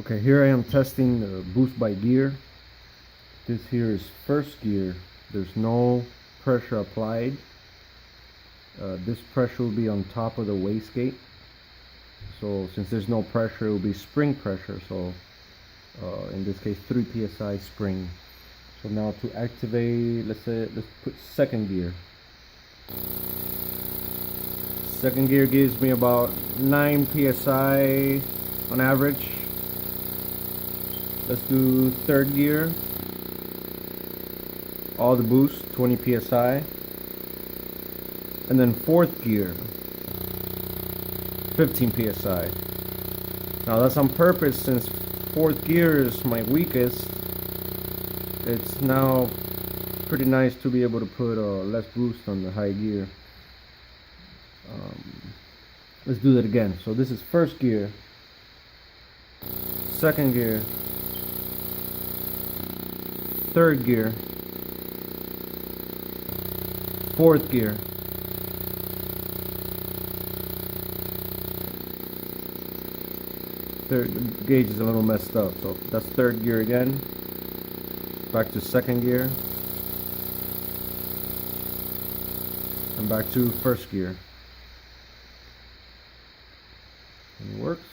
Okay, here I am testing the boost by gear. This here is first gear. There's no pressure applied. This pressure will be on top of the wastegate. So since there's no pressure, it will be spring pressure. So in this case, 3 psi spring. So now to activate, let's put second gear. Second gear gives me about 9 psi on average. Let's do third gear. All the boost, 20 psi. And then fourth gear, 15 psi. Now that's on purpose, since fourth gear is my weakest. It's now pretty nice to be able to put less boost on the high gear. Let's do that again. So this is first gear, second gear, third gear, fourth gear, third gauge is a little messed up, so that's third gear again. Back to second gear, and back to first gear. And it works.